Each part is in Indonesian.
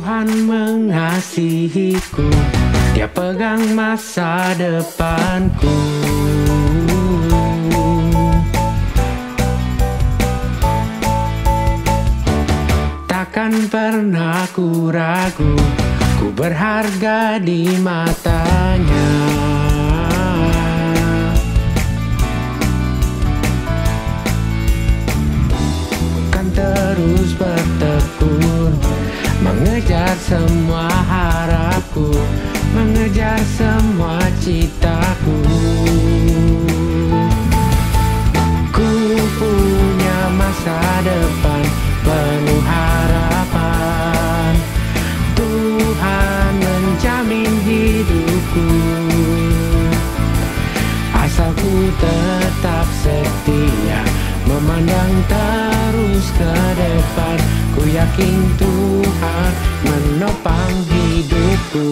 Tuhan mengasihiku, Dia pegang masa depanku. Takkan pernah ku ragu, ku berharga di matanya. Kan terus bertekun, mengejar semua harapku, mengejar semua citaku. Ku punya masa depan penuh harapan, Tuhan menjamin hidupku. Asal ku tetap setia, memandang terus ke depan, ku yakin Tuhan menopang hidupku.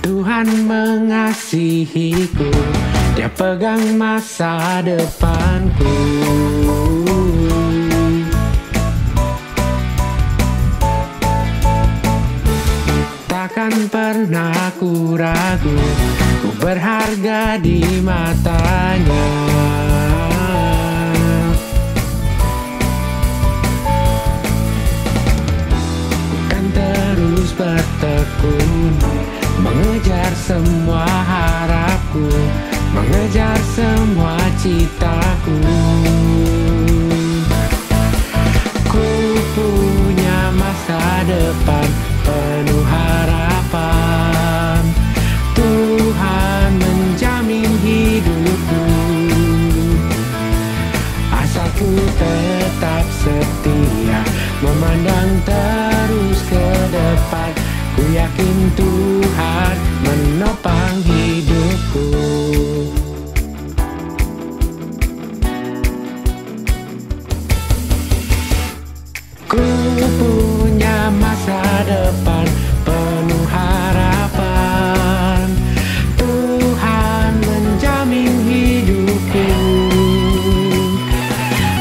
Tuhan mengasihiku, Dia pegang masa depanku. Takkan pernah ku ragu, ku berharga di matanya. Kan terus bertekun, mengejar semua harapku, mengejar semua citaku. Ku punya masa depan penuh harapan, Tuhan menjamin hidupku. Asal ku tetap setia, memandang terus ke depan, ku yakin Tuhan menopang hidupku. Ku punya masa depan penuh harapan, Tuhan menjamin hidupku.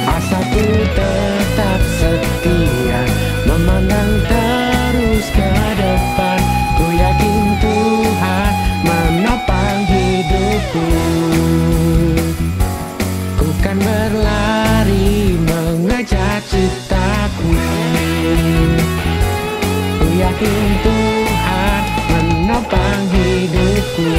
Asal ku tetap setia, memandang terus ke depan, ku yakin Tuhan menopang hidupku. Ku kan berlari mengejar citaku, ku yakin Tuhan menopang hidupku.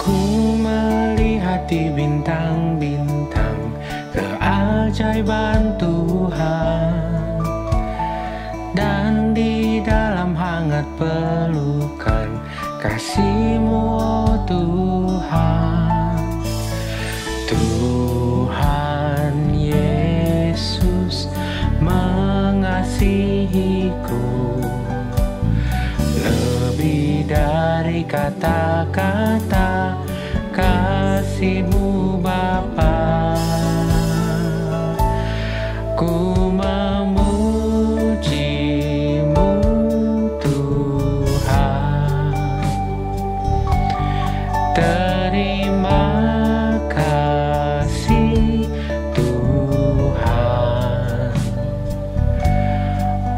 Ku melihati bintang-bintang, keajaiban Tuhan, dan di dalam hangat pelukan kasih-Mu, oh Tuhan. Tuhan Yesus mengasihiku, lebih dari kata-kata kasih-Mu Bapa. Ku memuji-Mu Tuhan, terima kasih Tuhan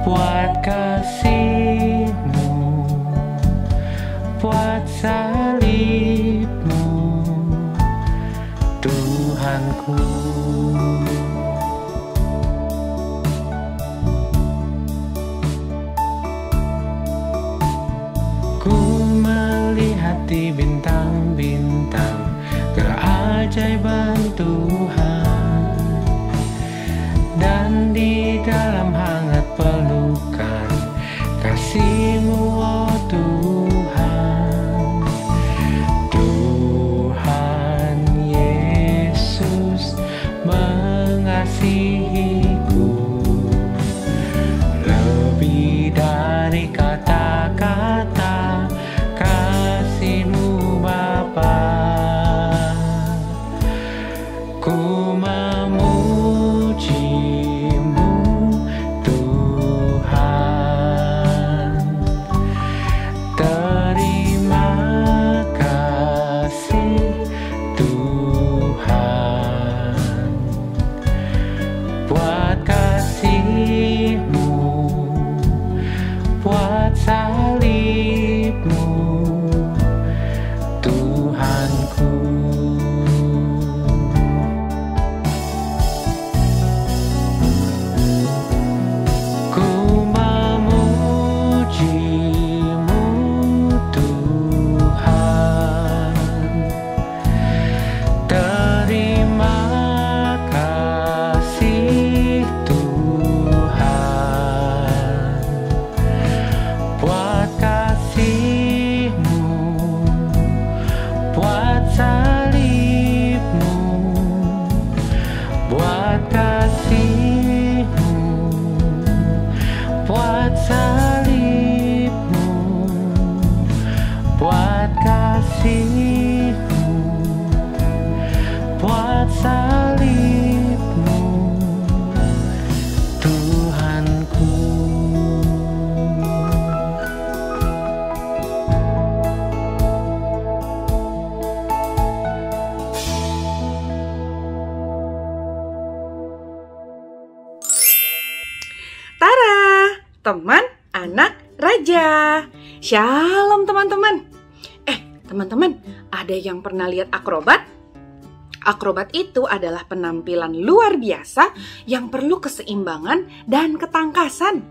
buat kasih-Mu, buat salib-Mu, Tuhanku. Ku melihati bintang-bintang, keajaiban Tuhan, dan di dalam hangat pelukan kasih-Mu, oh Tuhan. Tuhan Yesus Shalom teman-teman. Teman-teman, ada yang pernah lihat akrobat? Akrobat itu adalah penampilan luar biasa yang perlu keseimbangan dan ketangkasan.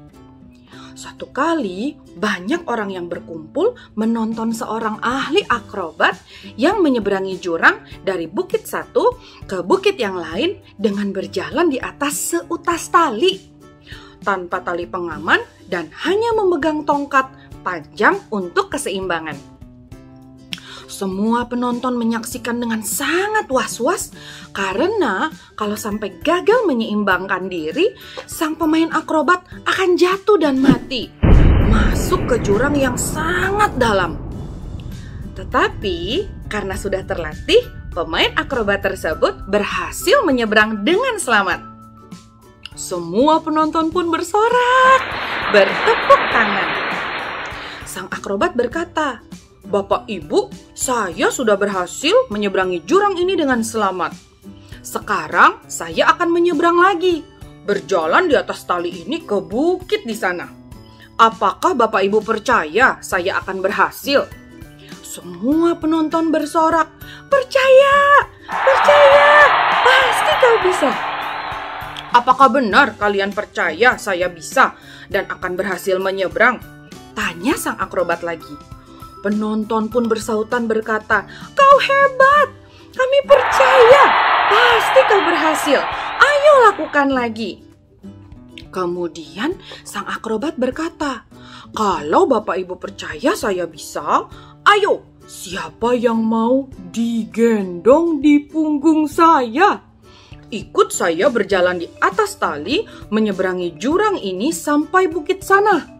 Suatu kali, banyak orang yang berkumpul menonton seorang ahli akrobat yang menyeberangi jurang dari bukit satu ke bukit yang lain dengan berjalan di atas seutas tali, tanpa tali pengaman dan hanya memegang tongkat panjang untuk keseimbangan. Semua penonton menyaksikan dengan sangat was-was karena kalau sampai gagal menyeimbangkan diri, sang pemain akrobat akan jatuh dan mati, masuk ke jurang yang sangat dalam. Tetapi karena sudah terlatih, pemain akrobat tersebut berhasil menyeberang dengan selamat. Semua penonton pun bersorak, bertepuk tangan. Sang akrobat berkata, "Bapak Ibu, saya sudah berhasil menyeberangi jurang ini dengan selamat. Sekarang saya akan menyeberang lagi, berjalan di atas tali ini ke bukit di sana. Apakah Bapak Ibu percaya saya akan berhasil?" Semua penonton bersorak, "Percaya, percaya, pasti kau bisa." "Apakah benar kalian percaya saya bisa dan akan berhasil menyeberang?" tanya sang akrobat lagi. Penonton pun bersautan berkata, "Kau hebat, kami percaya, pasti kau berhasil, ayo lakukan lagi." Kemudian sang akrobat berkata, "Kalau Bapak Ibu percaya saya bisa, ayo siapa yang mau digendong di punggung saya? Ikut saya berjalan di atas tali menyeberangi jurang ini sampai bukit sana."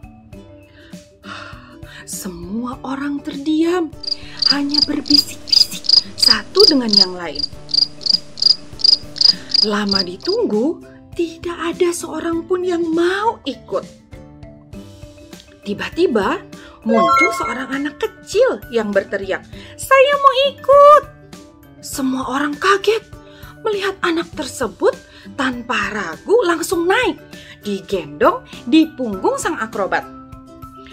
Semua orang terdiam, hanya berbisik-bisik satu dengan yang lain. Lama ditunggu, tidak ada seorang pun yang mau ikut. Tiba-tiba muncul seorang anak kecil yang berteriak, "Saya mau ikut!" Semua orang kaget melihat anak tersebut tanpa ragu langsung naik, digendong di punggung sang akrobat.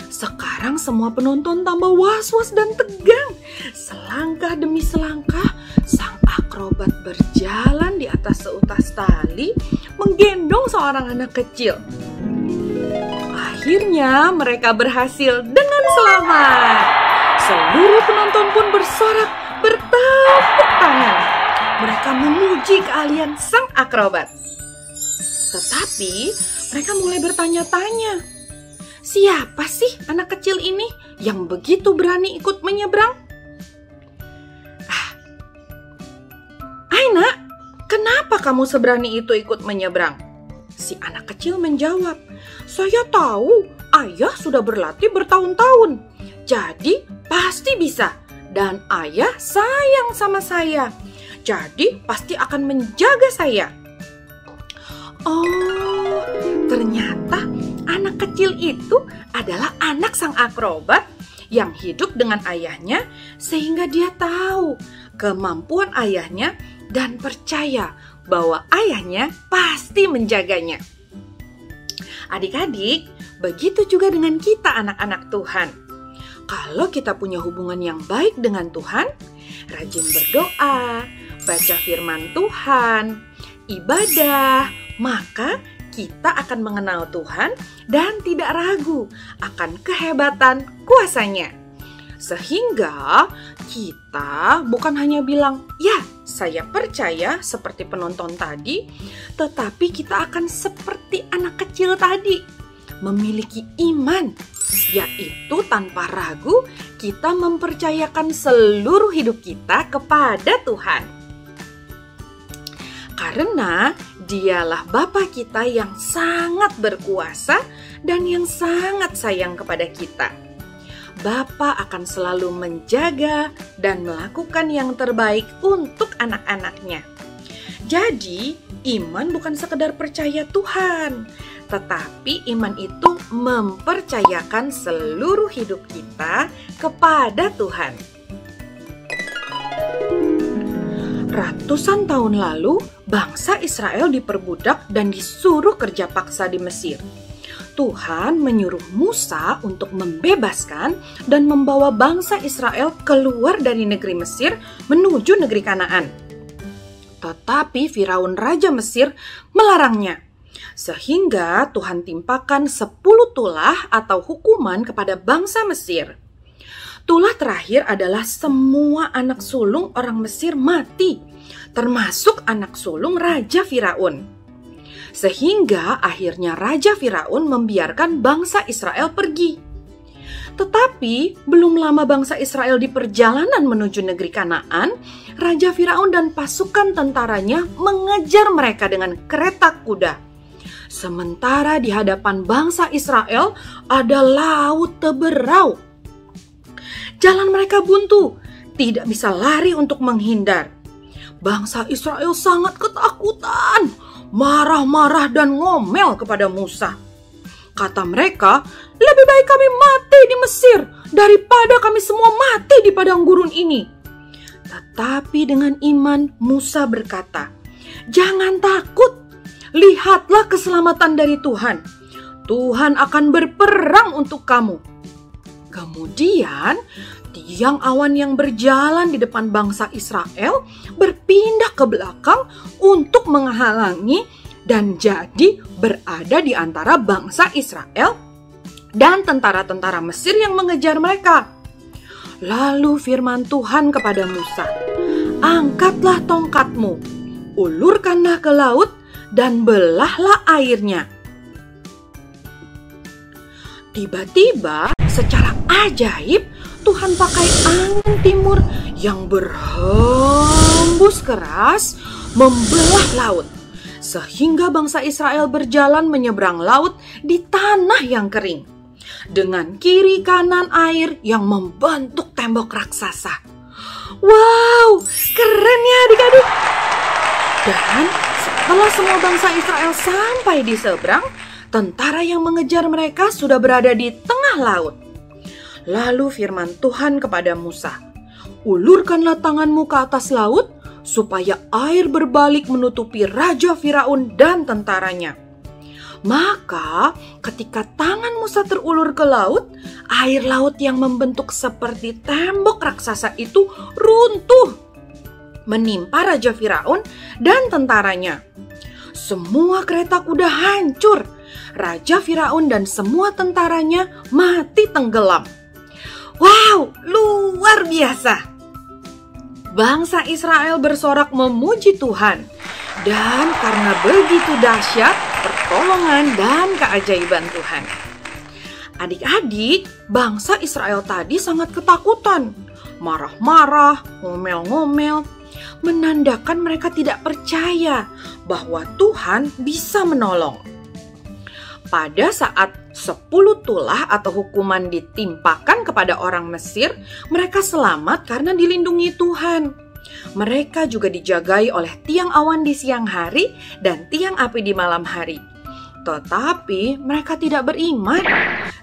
Sekarang semua penonton tambah was-was dan tegang. Selangkah demi selangkah, sang akrobat berjalan di atas seutas tali, menggendong seorang anak kecil. Akhirnya mereka berhasil dengan selamat. Seluruh penonton pun bersorak, bertepuk tangan. Mereka memuji keahlian sang akrobat. Tetapi mereka mulai bertanya-tanya, siapa sih anak kecil ini yang begitu berani ikut menyeberang? "Aina, kenapa kamu seberani itu ikut menyeberang?" Si anak kecil menjawab, "Saya tahu ayah sudah berlatih bertahun-tahun, jadi pasti bisa. Dan ayah sayang sama saya, jadi pasti akan menjaga saya." Oh, ternyata anak kecil itu adalah anak sang akrobat yang hidup dengan ayahnya sehingga dia tahu kemampuan ayahnya dan percaya bahwa ayahnya pasti menjaganya. Adik-adik, begitu juga dengan kita anak-anak Tuhan. Kalau kita punya hubungan yang baik dengan Tuhan, rajin berdoa, baca firman Tuhan, ibadah, maka kita akan mengenal Tuhan dan tidak ragu akan kehebatan kuasa-Nya. Sehingga kita bukan hanya bilang, "Ya, saya percaya," seperti penonton tadi, tetapi kita akan seperti anak kecil tadi, memiliki iman, yaitu tanpa ragu kita mempercayakan seluruh hidup kita kepada Tuhan. Karena Dialah Bapa kita yang sangat berkuasa dan yang sangat sayang kepada kita. Bapa akan selalu menjaga dan melakukan yang terbaik untuk anak-anaknya. Jadi, iman bukan sekedar percaya Tuhan, tetapi iman itu mempercayakan seluruh hidup kita kepada Tuhan. Ratusan tahun lalu, bangsa Israel diperbudak dan disuruh kerja paksa di Mesir. Tuhan menyuruh Musa untuk membebaskan dan membawa bangsa Israel keluar dari negeri Mesir menuju negeri Kanaan. Tetapi Firaun Raja Mesir melarangnya. Sehingga Tuhan timpakan 10 tulah atau hukuman kepada bangsa Mesir. Tulah terakhir adalah semua anak sulung orang Mesir mati, termasuk anak sulung Raja Firaun. Sehingga akhirnya Raja Firaun membiarkan bangsa Israel pergi. Tetapi belum lama bangsa Israel di perjalanan menuju negeri Kanaan, Raja Firaun dan pasukan tentaranya mengejar mereka dengan kereta kuda. Sementara di hadapan bangsa Israel ada laut teberau. Jalan mereka buntu, tidak bisa lari untuk menghindar. Bangsa Israel sangat ketakutan, marah-marah dan ngomel kepada Musa. Kata mereka, lebih baik kami mati di Mesir daripada kami semua mati di padang gurun ini. Tetapi dengan iman Musa berkata, jangan takut, lihatlah keselamatan dari Tuhan. Tuhan akan berperang untuk kamu. Kemudian tiang awan yang berjalan di depan bangsa Israel berpindah ke belakang untuk menghalangi dan jadi berada di antara bangsa Israel dan tentara-tentara Mesir yang mengejar mereka. Lalu firman Tuhan kepada Musa, angkatlah tongkatmu, ulurkanlah ke laut dan belahlah airnya. Tiba-tiba secara ajaib Tuhan pakai angin timur yang berhembus keras membelah laut, sehingga bangsa Israel berjalan menyeberang laut di tanah yang kering, dengan kiri kanan air yang membentuk tembok raksasa. Wow, keren ya adik-adik! Dan setelah semua bangsa Israel sampai di seberang, tentara yang mengejar mereka sudah berada di tengah laut. Lalu firman Tuhan kepada Musa, ulurkanlah tanganmu ke atas laut, supaya air berbalik menutupi Raja Firaun dan tentaranya. Maka ketika tangan Musa terulur ke laut, air laut yang membentuk seperti tembok raksasa itu runtuh, menimpa Raja Firaun dan tentaranya. Semua kereta kuda hancur, Raja Firaun dan semua tentaranya mati tenggelam. Wow, luar biasa! Bangsa Israel bersorak memuji Tuhan. Dan karena begitu dahsyat pertolongan dan keajaiban Tuhan. Adik-adik, bangsa Israel tadi sangat ketakutan. Marah-marah, ngomel-ngomel, menandakan mereka tidak percaya bahwa Tuhan bisa menolong. Pada saat 10 tulah atau hukuman ditimpakan kepada orang Mesir, mereka selamat karena dilindungi Tuhan. Mereka juga dijagai oleh tiang awan di siang hari dan tiang api di malam hari. Tetapi mereka tidak beriman,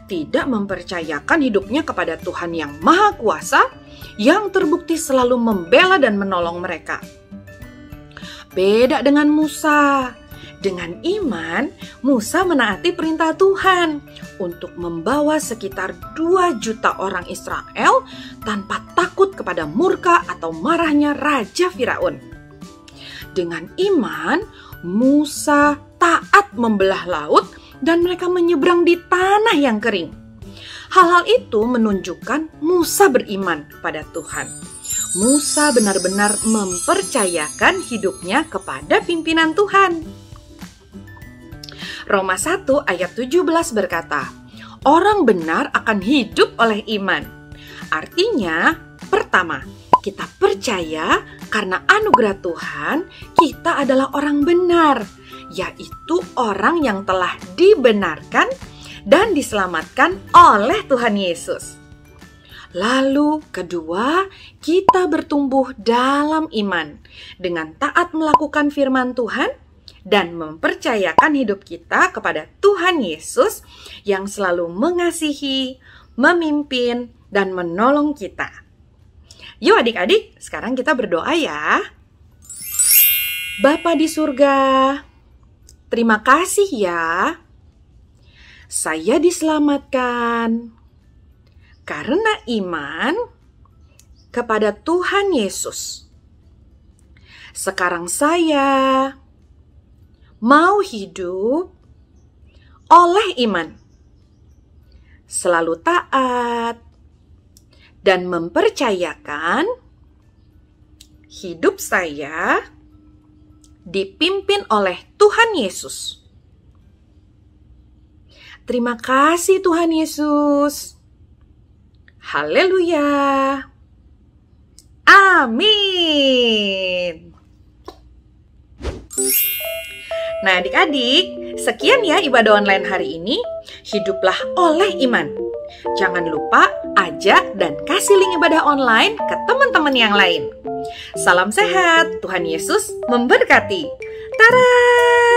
tidak mempercayakan hidupnya kepada Tuhan yang Maha Kuasa, yang terbukti selalu membela dan menolong mereka. Beda dengan Musa. Dengan iman, Musa menaati perintah Tuhan untuk membawa sekitar 2 juta orang Israel tanpa takut kepada murka atau marahnya Raja Firaun. Dengan iman, Musa taat membelah laut dan mereka menyeberang di tanah yang kering. Hal-hal itu menunjukkan Musa beriman kepada Tuhan. Musa benar-benar mempercayakan hidupnya kepada pimpinan Tuhan. Roma 1 ayat 17 berkata, orang benar akan hidup oleh iman. Artinya, pertama, kita percaya karena anugerah Tuhan, kita adalah orang benar, yaitu orang yang telah dibenarkan dan diselamatkan oleh Tuhan Yesus. Lalu kedua, kita bertumbuh dalam iman dengan taat melakukan firman Tuhan dan mempercayakan hidup kita kepada Tuhan Yesus yang selalu mengasihi, memimpin, dan menolong kita. Yuk adik-adik, sekarang kita berdoa ya. Bapa di surga, terima kasih ya. saya diselamatkan karena iman kepada Tuhan Yesus. Sekarang saya mau hidup oleh iman, selalu taat, dan mempercayakan hidup saya dipimpin oleh Tuhan Yesus. Terima kasih Tuhan Yesus. Haleluya. Amin. Nah adik-adik, sekian ya ibadah online hari ini. Hiduplah oleh iman. Jangan lupa ajak dan kasih link ibadah online ke teman-teman yang lain. Salam sehat, Tuhan Yesus memberkati. Tada!